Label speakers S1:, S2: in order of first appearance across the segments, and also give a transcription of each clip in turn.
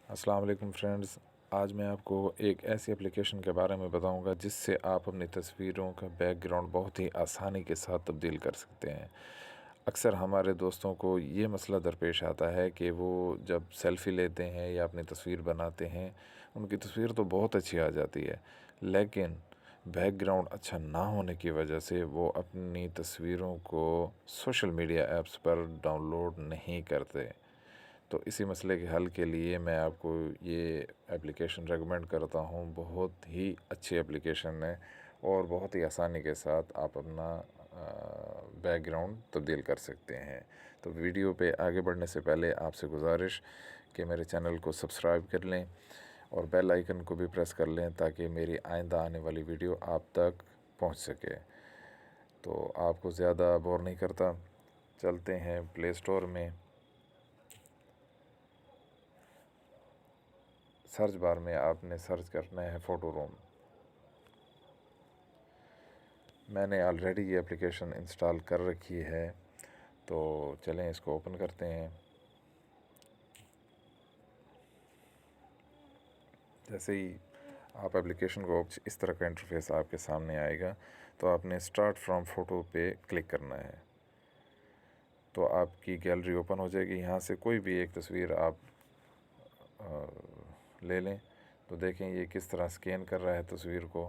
S1: अस्सलाम वालेकुम फ्रेंड्स। आज मैं आपको एक ऐसी एप्लीकेशन के बारे में बताऊंगा जिससे आप अपनी तस्वीरों का बैकग्राउंड बहुत ही आसानी के साथ तब्दील कर सकते हैं। अक्सर हमारे दोस्तों को ये मसला दरपेश आता है कि वो जब सेल्फ़ी लेते हैं या अपनी तस्वीर बनाते हैं, उनकी तस्वीर तो बहुत अच्छी आ जाती है, लेकिन बैकग्राउंड अच्छा ना होने की वजह से वो अपनी तस्वीरों को सोशल मीडिया ऐप्स पर डाउनलोड नहीं करते। तो इसी मसले के हल के लिए मैं आपको ये एप्लीकेशन रेकमेंड करता हूँ। बहुत ही अच्छी एप्लीकेशन है और बहुत ही आसानी के साथ आप अपना बैकग्राउंड तब्दील कर सकते हैं। तो वीडियो पे आगे बढ़ने से पहले आपसे गुजारिश कि मेरे चैनल को सब्सक्राइब कर लें और बेल आइकन को भी प्रेस कर लें ताकि मेरी आइंदा आने वाली वीडियो आप तक पहुंच सके। तो आपको ज़्यादा बोर नहीं करता, चलते हैं प्ले स्टोर में। सर्च बार में आपने सर्च करना है फ़ोटो रूम। मैंने ऑलरेडी ये एप्लीकेशन इंस्टॉल कर रखी है, तो चलें इसको ओपन करते हैं। जैसे ही आप एप्लीकेशन को इस तरह का इंटरफेस आपके सामने आएगा, तो आपने स्टार्ट फ्रॉम फ़ोटो पे क्लिक करना है। तो आपकी गैलरी ओपन हो जाएगी। यहाँ से कोई भी एक तस्वीर आप ले लें। तो देखें ये किस तरह स्कैन कर रहा है तस्वीर को,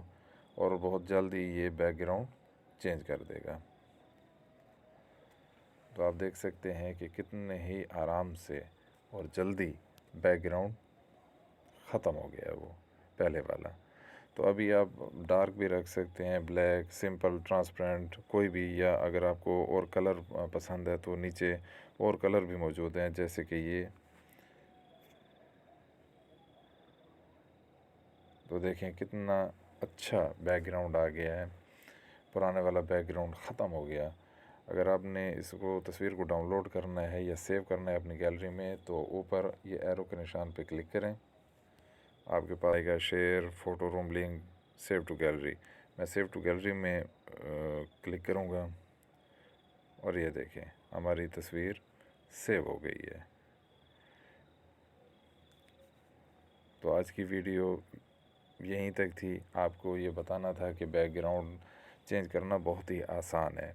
S1: और बहुत जल्दी ये बैकग्राउंड चेंज कर देगा। तो आप देख सकते हैं कि कितने ही आराम से और जल्दी बैकग्राउंड ख़त्म हो गया वो पहले वाला। तो अभी आप डार्क भी रख सकते हैं, ब्लैक, सिंपल, ट्रांसपेरेंट, कोई भी, या अगर आपको और कलर पसंद है तो नीचे और कलर भी मौजूद हैं, जैसे कि ये। तो देखें कितना अच्छा बैकग्राउंड आ गया है, पुराने वाला बैकग्राउंड ख़त्म हो गया। अगर आपने इसको तस्वीर को डाउनलोड करना है या सेव करना है अपनी गैलरी में, तो ऊपर ये एरो के निशान पे क्लिक करें। आपके पास आएगा share photo room link, save to gallery. मैं सेव टू गैलरी में क्लिक करूँगा और ये देखें हमारी तस्वीर सेव हो गई है। तो आज की वीडियो यहीं तक थी। आपको ये बताना था कि बैकग्राउंड चेंज करना बहुत ही आसान है।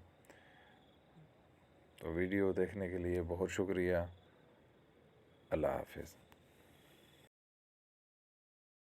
S1: तो वीडियो देखने के लिए बहुत शुक्रिया। अल्लाह हाफ़िज़।